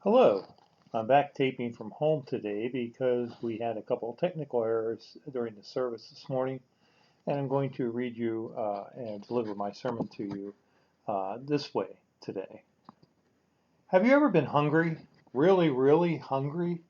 Hello. I'm back taping from home today because we had a couple of technical errors during the service this morning, and I'm going to read you and deliver my sermon to you this way today. Have you ever been hungry? Really, really hungry?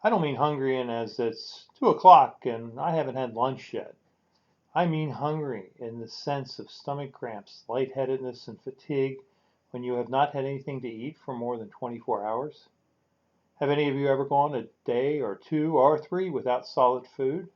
I don't mean hungry in as it's 2 o'clock and I haven't had lunch yet. I mean hungry in the sense of stomach cramps, lightheadedness, and fatigue when you have not had anything to eat for more than 24 hours. Have any of you ever gone a day or two or three without solid food?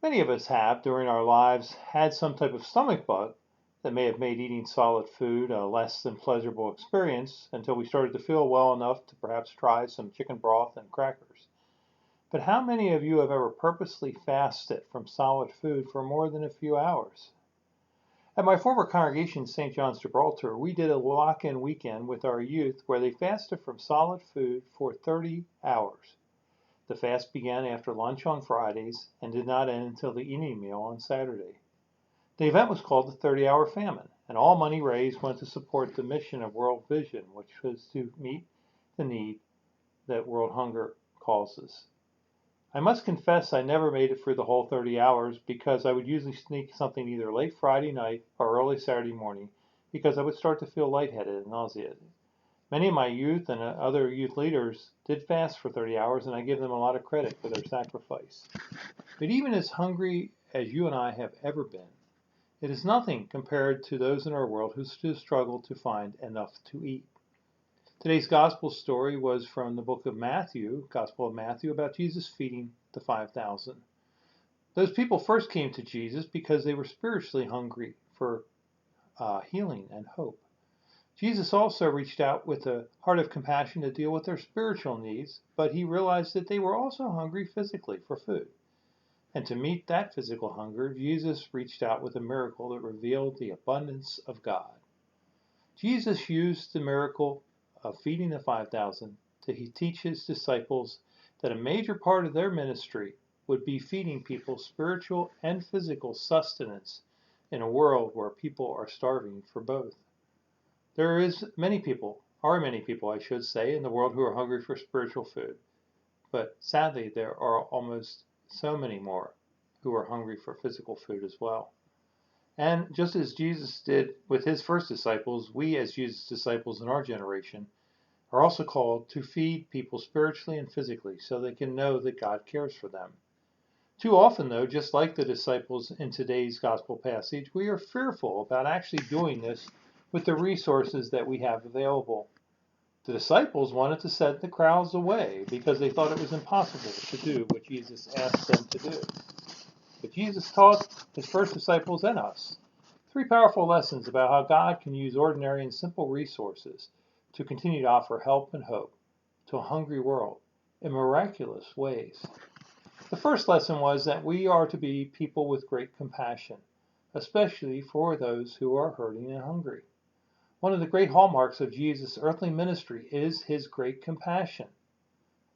Many of us have, during our lives, had some type of stomach bug that may have made eating solid food a less than pleasurable experience until we started to feel well enough to perhaps try some chicken broth and crackers. But how many of you have ever purposely fasted from solid food for more than a few hours? At my former congregation, St. John's, Gibraltar, we did a lock-in weekend with our youth where they fasted from solid food for 30 hours. The fast began after lunch on Fridays and did not end until the evening meal on Saturday. The event was called the 30-Hour Famine, and all money raised went to support the mission of World Vision, which was to meet the need that world hunger causes. I must confess I never made it through the whole 30 hours because I would usually sneak something either late Friday night or early Saturday morning because I would start to feel lightheaded and nauseated. Many of my youth and other youth leaders did fast for 30 hours, and I give them a lot of credit for their sacrifice. But even as hungry as you and I have ever been, it is nothing compared to those in our world who still struggle to find enough to eat. Today's gospel story was from the book of Matthew, Gospel of Matthew, about Jesus feeding the 5,000. Those people first came to Jesus because they were spiritually hungry for healing and hope. Jesus also reached out with a heart of compassion to deal with their spiritual needs, but he realized that they were also hungry physically for food. And to meet that physical hunger, Jesus reached out with a miracle that revealed the abundance of God. Jesus used the miracle of feeding the 5,000 to teach his disciples that a major part of their ministry would be feeding people spiritual and physical sustenance in a world where people are starving for both. There are many people, I should say, in the world who are hungry for spiritual food. But sadly, there are almost so many more who are hungry for physical food as well. And just as Jesus did with his first disciples, we as Jesus' disciples in our generation are also called to feed people spiritually and physically so they can know that God cares for them. Too often, though, just like the disciples in today's gospel passage, we are fearful about actually doing this with the resources that we have available. The disciples wanted to send the crowds away because they thought it was impossible to do what Jesus asked them to do. But Jesus taught his first disciples and us three powerful lessons about how God can use ordinary and simple resources to continue to offer help and hope to a hungry world in miraculous ways. The first lesson was that we are to be people with great compassion, especially for those who are hurting and hungry. One of the great hallmarks of Jesus' earthly ministry is his great compassion.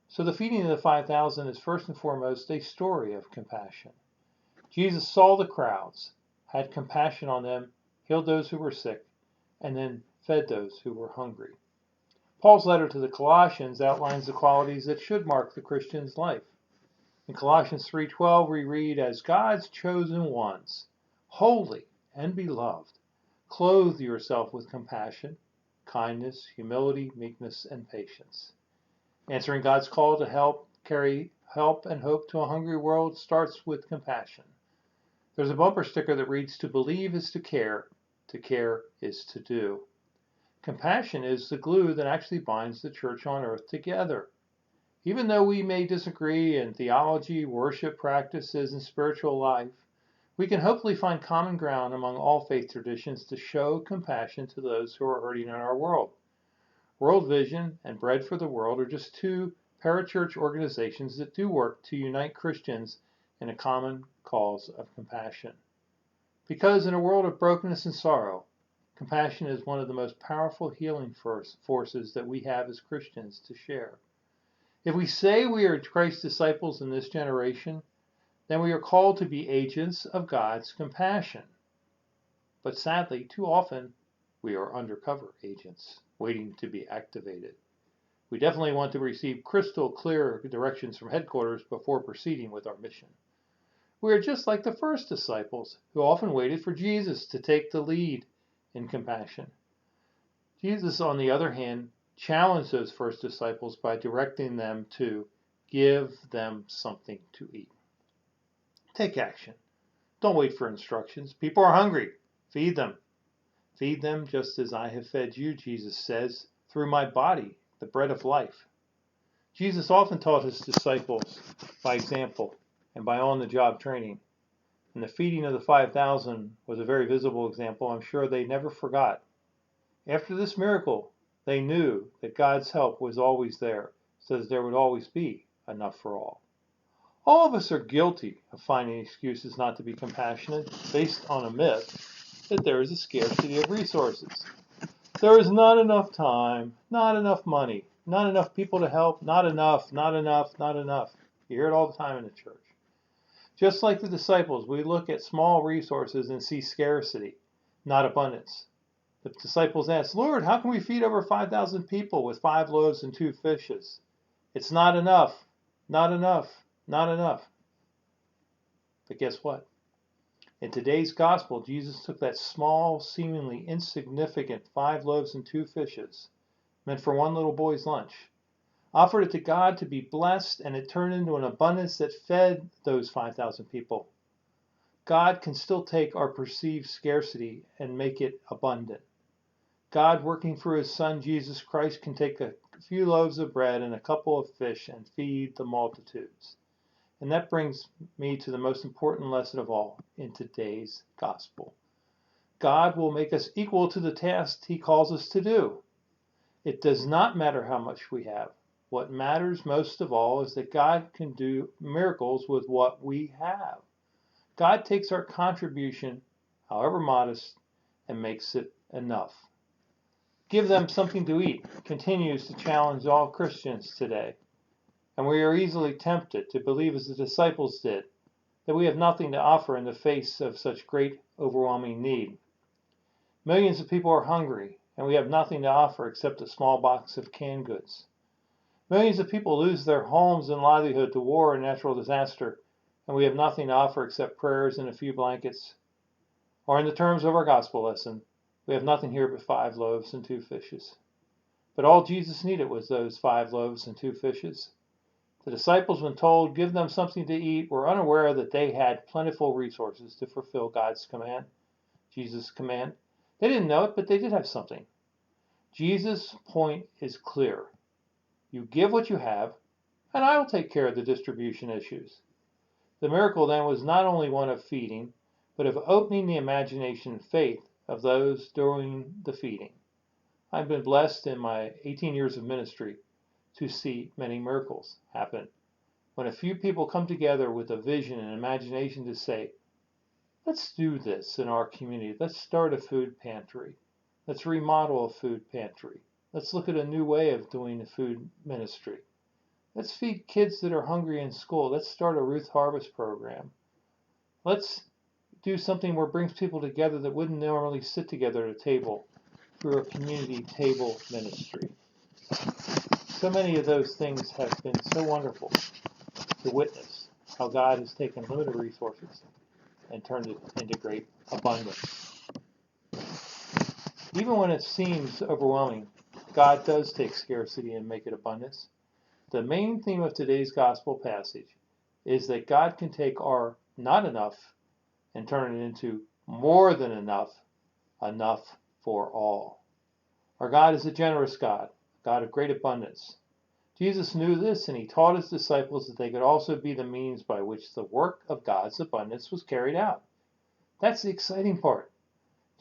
So the feeding of the 5,000 is first and foremost a story of compassion. Jesus saw the crowds, had compassion on them, healed those who were sick, and then fed those who were hungry. Paul's letter to the Colossians outlines the qualities that should mark the Christian's life. In Colossians 3:12 we read, "As God's chosen ones, holy and beloved, clothe yourself with compassion, kindness, humility, meekness, and patience." Answering God's call to carry help and hope to a hungry world starts with compassion. There's a bumper sticker that reads, "To believe is to care is to do." Compassion is the glue that actually binds the church on earth together. Even though we may disagree in theology, worship practices, and spiritual life, we can hopefully find common ground among all faith traditions to show compassion to those who are hurting in our world. World Vision and Bread for the World are just two parachurch organizations that do work to unite Christians in a common cause of compassion. Because in a world of brokenness and sorrow, compassion is one of the most powerful healing forces that we have as Christians to share. If we say we are Christ's disciples in this generation, then we are called to be agents of God's compassion. But sadly, too often, we are undercover agents, waiting to be activated. We definitely want to receive crystal clear directions from headquarters before proceeding with our mission. We are just like the first disciples, who often waited for Jesus to take the lead in compassion. Jesus, on the other hand, challenged those first disciples by directing them to give them something to eat. Take action. Don't wait for instructions. People are hungry. Feed them. Feed them just as I have fed you, Jesus says, through my body, the bread of life. Jesus often taught his disciples by example and by on-the-job training. And the feeding of the 5,000 was a very visible example I'm sure they never forgot. After this miracle, they knew that God's help was always there, so that there would always be enough for all. All of us are guilty of finding excuses not to be compassionate based on a myth that there is a scarcity of resources. There is not enough time, not enough money, not enough people to help, not enough, not enough, not enough. You hear it all the time in the church. Just like the disciples, we look at small resources and see scarcity, not abundance. The disciples asked, Lord, how can we feed over 5,000 people with 5 loaves and 2 fishes? It's not enough, not enough, not enough. But guess what? In today's gospel, Jesus took that small, seemingly insignificant 5 loaves and 2 fishes, meant for one little boy's lunch, offered it to God to be blessed, and it turned into an abundance that fed those 5,000 people. God can still take our perceived scarcity and make it abundant. God, working through his Son, Jesus Christ, can take a few loaves of bread and a couple of fish and feed the multitudes. And that brings me to the most important lesson of all in today's gospel. God will make us equal to the task he calls us to do. It does not matter how much we have. What matters most of all is that God can do miracles with what we have. God takes our contribution, however modest, and makes it enough. Give them something to eat continues to challenge all Christians today. And we are easily tempted to believe, as the disciples did, that we have nothing to offer in the face of such great, overwhelming need. Millions of people are hungry, and we have nothing to offer except a small box of canned goods. Millions of people lose their homes and livelihood to war and natural disaster, and we have nothing to offer except prayers and a few blankets. Or in the terms of our gospel lesson, we have nothing here but 5 loaves and 2 fishes. But all Jesus needed was those 5 loaves and 2 fishes. The disciples, when told, give them something to eat, were unaware that they had plentiful resources to fulfill God's command, Jesus' command. They didn't know it, but they did have something. Jesus' point is clear. You give what you have, and I will take care of the distribution issues. The miracle then was not only one of feeding, but of opening the imagination and faith of those doing the feeding. I've been blessed in my 18 years of ministry to see many miracles happen when a few people come together with a vision and imagination to say, let's do this in our community. Let's start a food pantry. Let's remodel a food pantry. Let's look at a new way of doing the food ministry. Let's feed kids that are hungry in school. Let's start a Ruth Harvest program. Let's do something where it brings people together that wouldn't normally sit together at a table through a community table ministry. So many of those things have been so wonderful to witness how God has taken limited resources and turned it into great abundance. Even when it seems overwhelming, God does take scarcity and make it abundance. The main theme of today's gospel passage is that God can take our not enough and turn it into more than enough, enough for all. Our God is a generous God, a God of great abundance. Jesus knew this, and he taught his disciples that they could also be the means by which the work of God's abundance was carried out. That's the exciting part.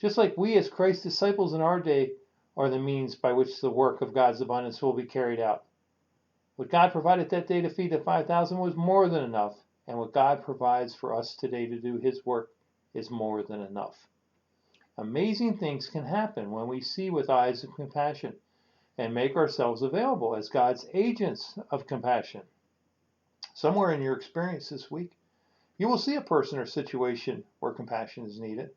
Just like we as Christ's disciples in our day are the means by which the work of God's abundance will be carried out. What God provided that day to feed the 5,000 was more than enough, and what God provides for us today to do his work is more than enough. Amazing things can happen when we see with eyes of compassion and make ourselves available as God's agents of compassion. Somewhere in your experience this week, you will see a person or situation where compassion is needed.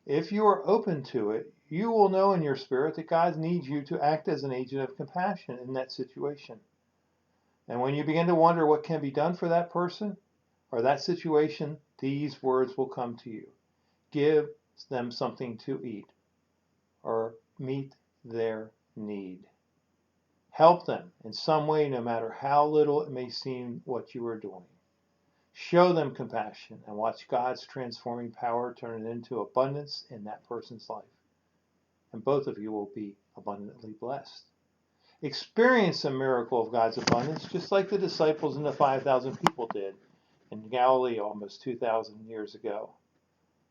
If you are open to it, you will know in your spirit that God needs you to act as an agent of compassion in that situation. And when you begin to wonder what can be done for that person or that situation, these words will come to you. Give them something to eat or meet their need. Help them in some way, no matter how little it may seem what you are doing. Show them compassion and watch God's transforming power turn it into abundance in that person's life. And both of you will be abundantly blessed. Experience a miracle of God's abundance, just like the disciples and the 5,000 people did in Galilee almost 2,000 years ago.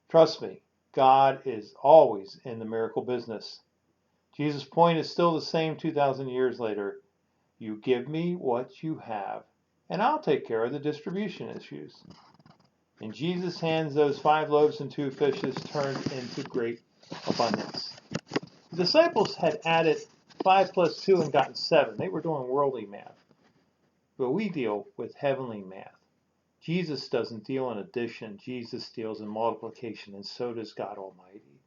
Trust me, God is always in the miracle business. Jesus' point is still the same 2,000 years later. You give me what you have, and I'll take care of the distribution issues. In Jesus' hands, those 5 loaves and 2 fishes turned into great abundance. The disciples had added 5 plus 2 and gotten 7. They were doing worldly math. But we deal with heavenly math. Jesus doesn't deal in addition. Jesus deals in multiplication, and so does God Almighty.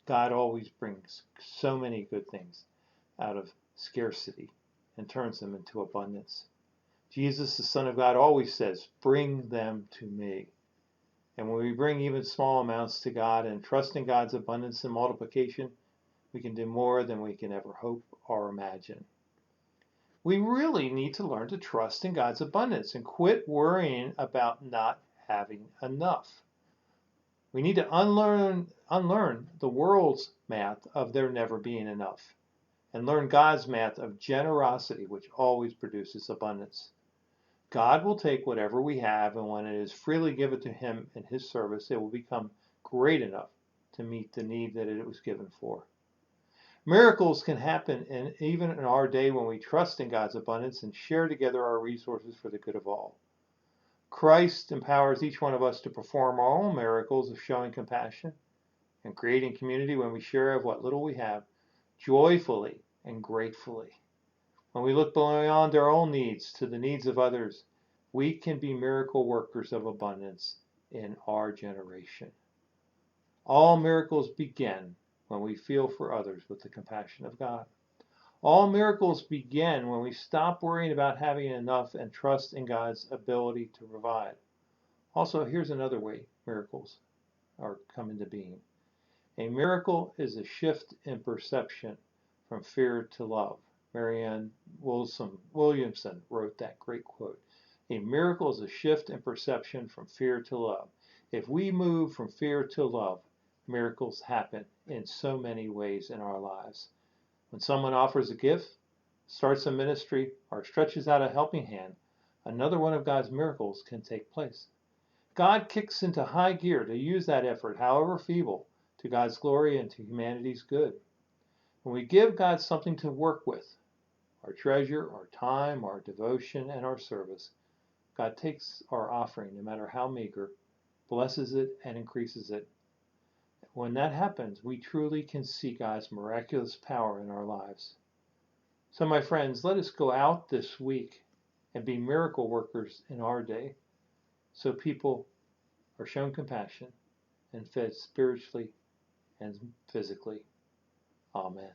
God always brings so many good things out of scarcity and turns them into abundance. Jesus, the Son of God, always says, bring them to me. And when we bring even small amounts to God and trust in God's abundance and multiplication, we can do more than we can ever hope or imagine. We really need to learn to trust in God's abundance and quit worrying about not having enough. We need to unlearn the world's math of there never being enough and learn God's math of generosity, which always produces abundance. God will take whatever we have, and when it is freely given to Him in His service, it will become great enough to meet the need that it was given for. Miracles can happen even in our day when we trust in God's abundance and share together our resources for the good of all. Christ empowers each one of us to perform our own miracles of showing compassion and creating community when we share of what little we have, joyfully and gratefully. When we look beyond our own needs to the needs of others, we can be miracle workers of abundance in our generation. All miracles begin when we feel for others with the compassion of God. All miracles begin when we stop worrying about having enough and trust in God's ability to provide. Also, here's another way miracles are come into being. A miracle is a shift in perception from fear to love. Marianne Williamson wrote that great quote. A miracle is a shift in perception from fear to love. If we move from fear to love, miracles happen in so many ways in our lives. When someone offers a gift, starts a ministry, or stretches out a helping hand, another one of God's miracles can take place. God kicks into high gear to use that effort, however feeble, to God's glory and to humanity's good. When we give God something to work with, our treasure, our time, our devotion, and our service, God takes our offering, no matter how meager, blesses it, and increases it. When that happens, we truly can see God's miraculous power in our lives. So, my friends, let us go out this week and be miracle workers in our day so people are shown compassion and fed spiritually and physically. Amen.